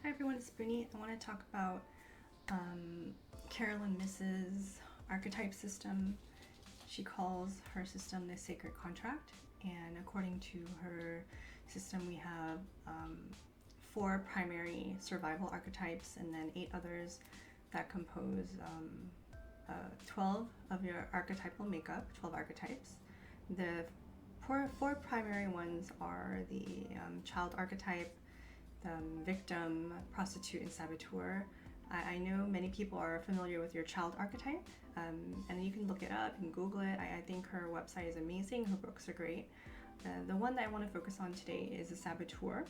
Hi everyone, it's Bruni. I want to talk about Carolyn Myss's archetype system. She calls her system the sacred contract, and according to her system, we have 4 primary survival archetypes and then 8 others that compose 12 of your archetypal makeup, 12 archetypes. The four primary ones are the child archetype, victim, prostitute, and saboteur. I know many people are familiar with your child archetype, and you can look it up and Google it. I think her website is amazing. Her books are great. The one that I want to focus on today is the saboteur.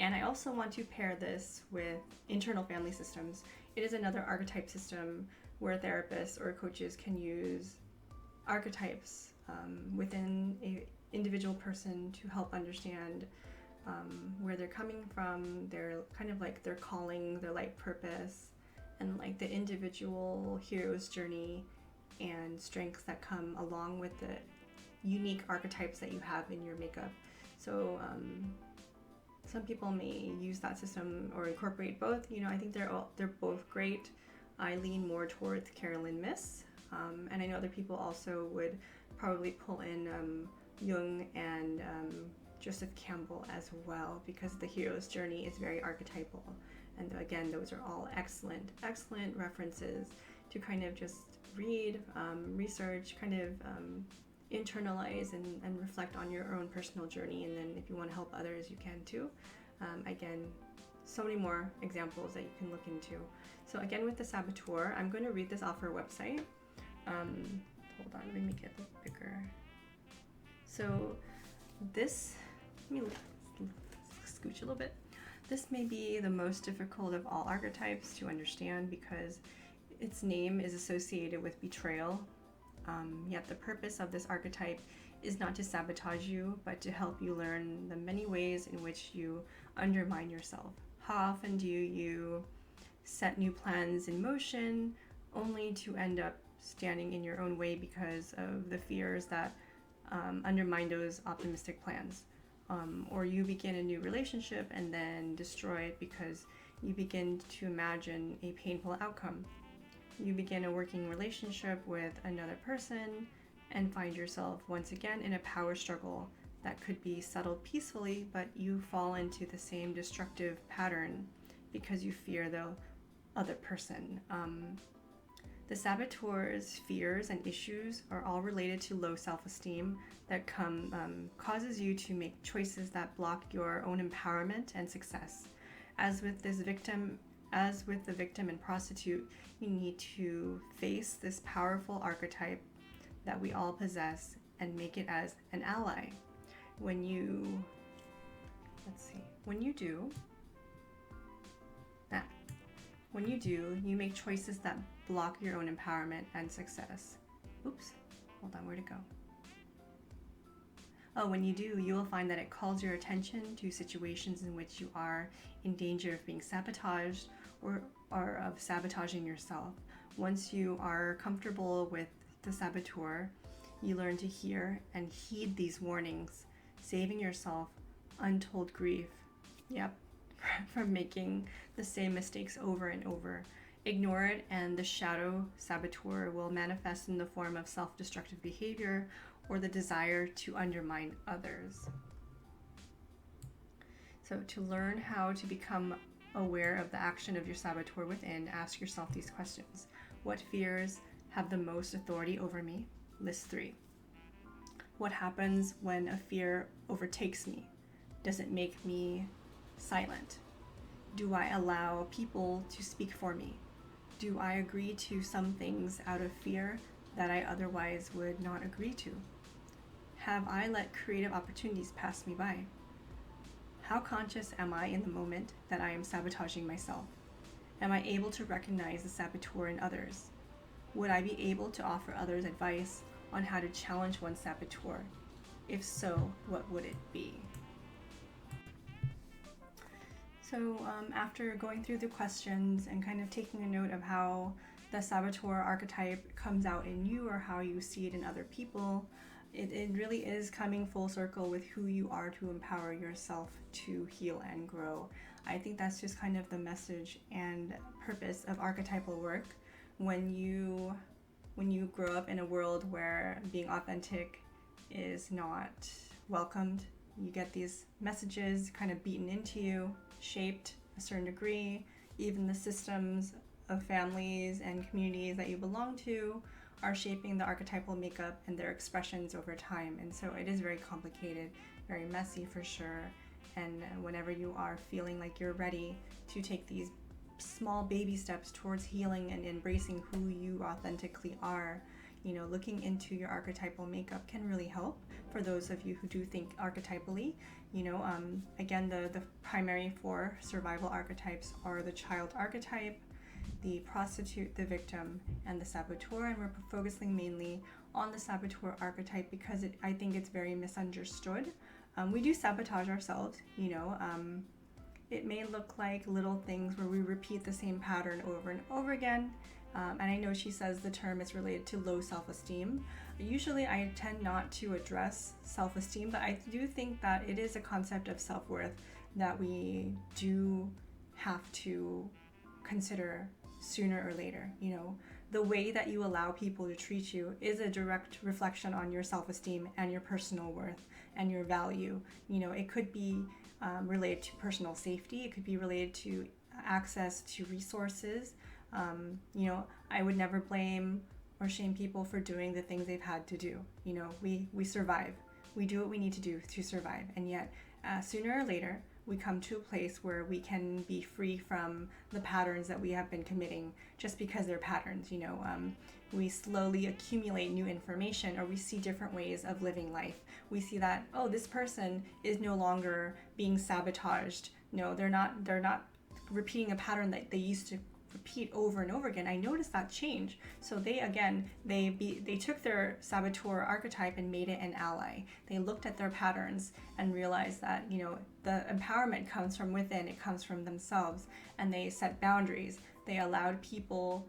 And I also want to pair this with internal family systems. It is another archetype system where therapists or coaches can use archetypes within an individual person to help understand where they're coming from, their kind of like their calling, their life purpose, and like the individual hero's journey and strengths that come along with the unique archetypes that you have in your makeup. So some people may use that system or incorporate both. I think they're both great. I lean more towards Carolyn Myss, and I know other people also would probably pull in Jung and Joseph Campbell as well, because the hero's journey is very archetypal. And again, those are all excellent references to kind of just read, research, kind of internalize and reflect on your own personal journey. And then if you want to help others, you can too. Again, so many more examples that you can look into. So again, with the saboteur, I'm going to read this off her website. Hold on, let me make it a little bigger. So this, let me scooch a little bit. This may be the most difficult of all archetypes to understand because its name is associated with betrayal. Yet the purpose of this archetype is not to sabotage you, but to help you learn the many ways in which you undermine yourself. How often do you set new plans in motion only to end up standing in your own way because of the fears that undermine those optimistic plans? Or you begin a new relationship and then destroy it because you begin to imagine a painful outcome. You begin a working relationship with another person and find yourself once again in a power struggle that could be settled peacefully, but you fall into the same destructive pattern because you fear the other person. The saboteur's fears and issues are all related to low self-esteem that causes you to make choices that block your own empowerment and success. As with the victim and prostitute, you need to face this powerful archetype that we all possess and make it as an ally. When you do, you make choices that block your own empowerment and success. Oops, hold on, where'd it go? When you do, you will find that it calls your attention to situations in which you are in danger of being sabotaged or of sabotaging yourself. Once you are comfortable with the saboteur, you learn to hear and heed these warnings, saving yourself untold grief. Yep, from making the same mistakes over and over. Ignore it, and the shadow saboteur will manifest in the form of self-destructive behavior or the desire to undermine others. So to learn how to become aware of the action of your saboteur within, ask yourself these questions. What fears have the most authority over me? List 3. What happens when a fear overtakes me? Does it make me silent? Do I allow people to speak for me? Do I agree to some things out of fear that I otherwise would not agree to? Have I let creative opportunities pass me by? How conscious am I in the moment that I am sabotaging myself? Am I able to recognize the saboteur in others? Would I be able to offer others advice on how to challenge one's saboteur? If so, what would it be? So after going through the questions and kind of taking a note of how the saboteur archetype comes out in you or how you see it in other people, it really is coming full circle with who you are to empower yourself to heal and grow. I think that's just kind of the message and purpose of archetypal work. When you grow up in a world where being authentic is not welcomed, you get these messages kind of beaten into you, shaped a certain degree. Even the systems of families and communities that you belong to are shaping the archetypal makeup and their expressions over time. And so it is very complicated, very messy for sure. And whenever you are feeling like you're ready to take these small baby steps towards healing and embracing who you authentically are, looking into your archetypal makeup can really help for those of you who do think archetypally. Again, the primary 4 survival archetypes are the child archetype, the prostitute, the victim, and the saboteur. And we're focusing mainly on the saboteur archetype because I think it's very misunderstood. We do sabotage ourselves, it may look like little things where we repeat the same pattern over and over again. And I know she says the term is related to low self-esteem. Usually I tend not to address self-esteem, but I do think that it is a concept of self-worth that we do have to consider sooner or later. The way that you allow people to treat you is a direct reflection on your self-esteem and your personal worth and your value. It could be related to personal safety. It could be related to access to resources. I would never blame or shame people for doing the things they've had to do. We survive. We do what we need to do to survive. And yet, sooner or later, we come to a place where we can be free from the patterns that we have been committing just because they're patterns. We slowly accumulate new information, or we see different ways of living life. We see that, oh, this person is no longer being sabotaged. No, they're not repeating a pattern that they used to repeat over and over again. I noticed that change. So they took their saboteur archetype and made it an ally. They looked at their patterns and realized that the empowerment comes from within. It comes from themselves, and they set boundaries. They allowed people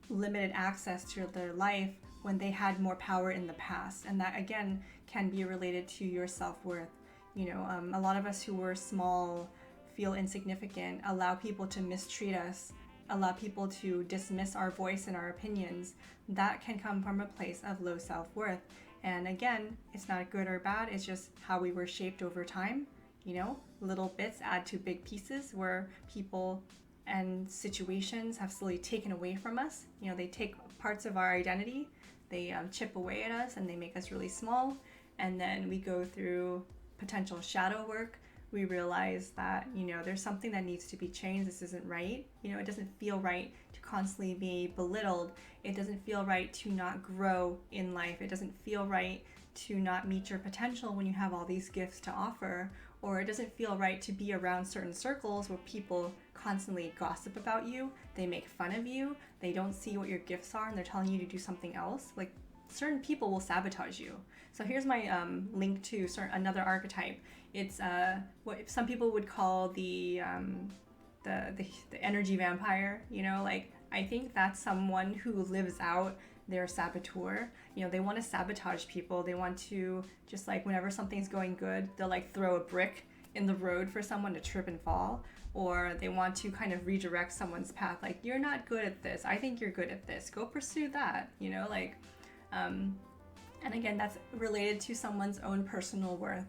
limited access to their life when they had more power in the past, and that again can be related to your self-worth. A lot of us who were small, feel insignificant, allow people to mistreat us, allow people to dismiss our voice and our opinions. That can come from a place of low self-worth. And again, it's not good or bad, it's just how we were shaped over time. Little bits add to big pieces where people and situations have slowly taken away from us. They take parts of our identity, they chip away at us, and they make us really small. And then we go through potential shadow work. We realize that, there's something that needs to be changed. This isn't right. It doesn't feel right to constantly be belittled. It doesn't feel right to not grow in life. It doesn't feel right to not meet your potential when you have all these gifts to offer. Or it doesn't feel right to be around certain circles where people constantly gossip about you. They make fun of you. They don't see what your gifts are, and they're telling you to do something else. Like, certain people will sabotage you. So here's my link to another archetype. It's what some people would call the energy vampire. I think that's someone who lives out their saboteur. They want to sabotage people. They want to, just like whenever something's going good, they'll throw a brick in the road for someone to trip and fall, or they want to kind of redirect someone's path. Like, you're not good at this. I think you're good at this. Go pursue that. And again, that's related to someone's own personal worth.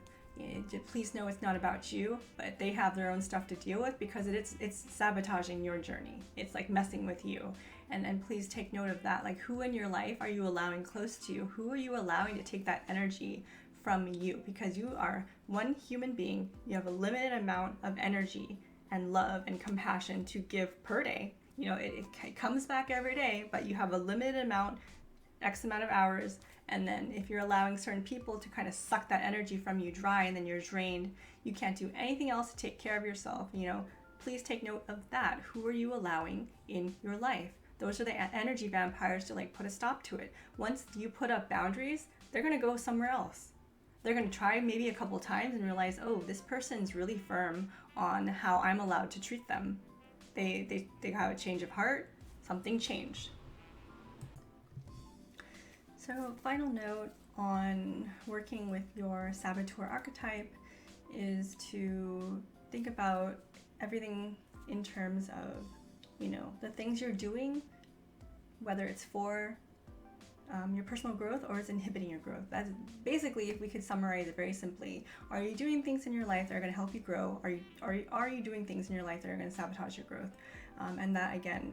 Please know it's not about you, but they have their own stuff to deal with because it's sabotaging your journey. It's like messing with you. And please take note of that. Like, who in your life are you allowing close to you? Who are you allowing to take that energy from you? Because you are one human being. You have a limited amount of energy and love and compassion to give per day. It comes back every day, but you have a limited amount, X amount of hours. And then if you're allowing certain people to kind of suck that energy from you dry, and then you're drained, you can't do anything else to take care of yourself. Please take note of that. Who are you allowing in your life? Those are the energy vampires to put a stop to it. Once you put up boundaries, they're going to go somewhere else. They're going to try maybe a couple times and realize, oh, this person's really firm on how I'm allowed to treat them. They have a change of heart. Something changed. So, final note on working with your saboteur archetype is to think about everything in terms of, you know, the things you're doing, whether it's for your personal growth or it's inhibiting your growth. That's basically, if we could summarize it very simply, are you doing things in your life that are going to help you grow? Are you doing things in your life that are going to sabotage your growth? And that, again,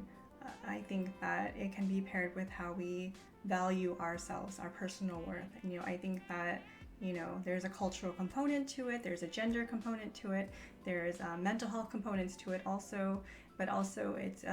I think that it can be paired with how we value ourselves, our personal worth. And, you know, I think that, you know, there's a cultural component to it, there's a gender component to it, there's mental health components to it also, but also it's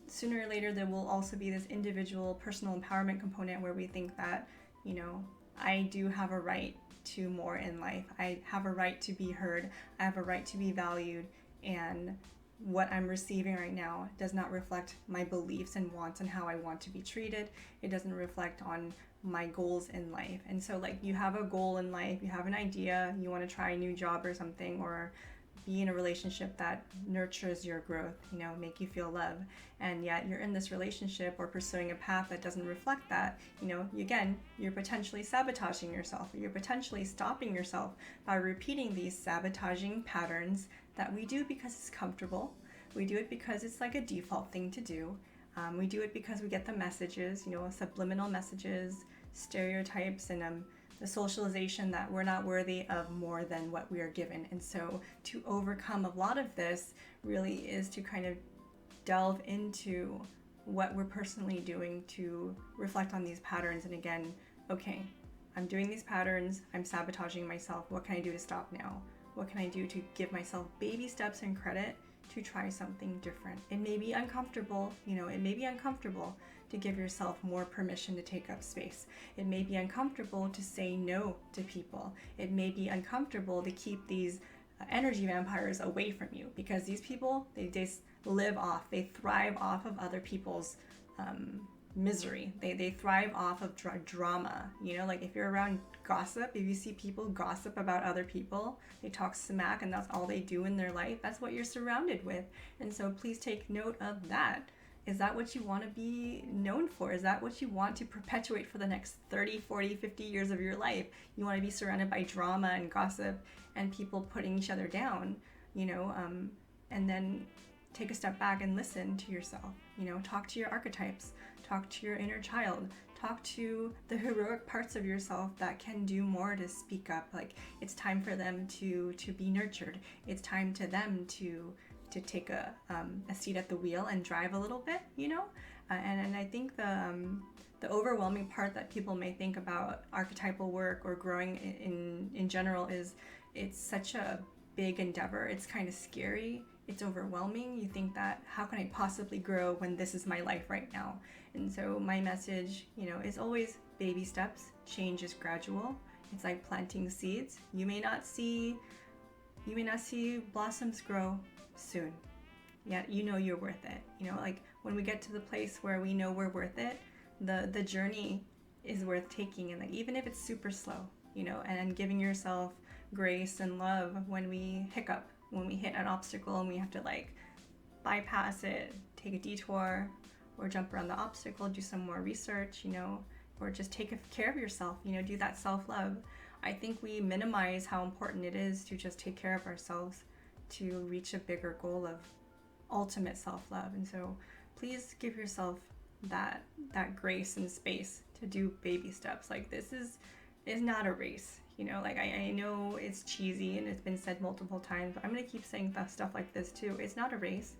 sooner or later there will also be this individual personal empowerment component where we think that, you know, I do have a right to more in life. I have a right to be heard. I have a right to be valued, and what I'm receiving right now does not reflect my beliefs and wants and how I want to be treated. It doesn't reflect on my goals in life. And so, like, you have a goal in life, you have an idea, you want to try a new job or something, or be in a relationship that nurtures your growth, you know, make you feel love, and yet you're in this relationship or pursuing a path that doesn't reflect that, you know, again, you're potentially sabotaging yourself. You're potentially stopping yourself by repeating these sabotaging patterns that we do because it's comfortable. We do it because it's like a default thing to do. We do it because we get the messages, you know, subliminal messages, stereotypes, and the socialization that we're not worthy of more than what we are given. And so to overcome a lot of this really is to kind of delve into what we're personally doing to reflect on these patterns. And again, okay, I'm doing these patterns, I'm sabotaging myself. What can I do to stop now? What can I do to give myself baby steps and credit to try something different? It may be uncomfortable, you know, it may be uncomfortable to give yourself more permission to take up space. It may be uncomfortable to say no to people. It may be uncomfortable to keep these energy vampires away from you, because these people, they just live off, they thrive off of other people's misery. They thrive off of drama. You know, like if you're around gossip, if you see people gossip about other people, they talk smack and that's all they do in their life, that's what you're surrounded with. And so please take note of that. Is that what you want to be known for? Is that what you want to perpetuate for the next 30, 40, 50 years of your life? You want to be surrounded by drama and gossip and people putting each other down, you know, and then take a step back and listen to yourself. You know, talk to your archetypes, talk to your inner child, talk to the heroic parts of yourself that can do more to speak up. Like, it's time for them to be nurtured. It's time to them to take a seat at the wheel and drive a little bit, you know? And I think the overwhelming part that people may think about archetypal work or growing in general is it's such a big endeavor. It's kind of scary. It's overwhelming. You think that, how can I possibly grow when this is my life right now? And so my message, you know, is always baby steps. Change is gradual. It's like planting seeds. You may not see blossoms grow soon, yet you know you're worth it. You know, like when we get to the place where we know we're worth it, the journey is worth taking. And like, even if it's super slow, you know, and giving yourself grace and love when we hiccup, when we hit an obstacle and we have to like bypass it, take a detour, or jump around the obstacle, do some more research, you know, or just take care of yourself, you know, do that self-love. I think we minimize how important it is to just take care of ourselves to reach a bigger goal of ultimate self-love. And so please give yourself that grace and space to do baby steps. Like, this is not a race, you know. Like, I know it's cheesy and it's been said multiple times, but I'm gonna keep saying stuff like this too. It's not a race,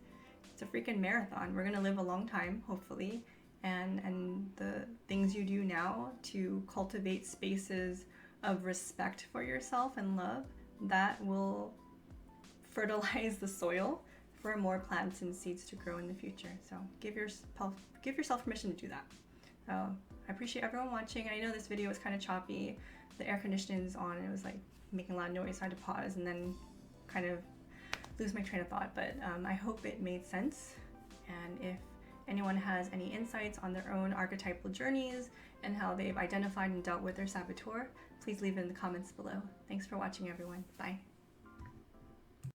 it's a freaking marathon. We're gonna live a long time, hopefully, and the things you do now to cultivate spaces of respect for yourself and love, that will fertilize the soil for more plants and seeds to grow in the future. So give yourself permission to do that. So I appreciate everyone watching. I know this video was kind of choppy. The air conditioning is on. It was like making a lot of noise, so I had to pause and then kind of lose my train of thought. But I hope it made sense. And if anyone has any insights on their own archetypal journeys and how they've identified and dealt with their saboteur, please leave it in the comments below. Thanks for watching, everyone. Bye.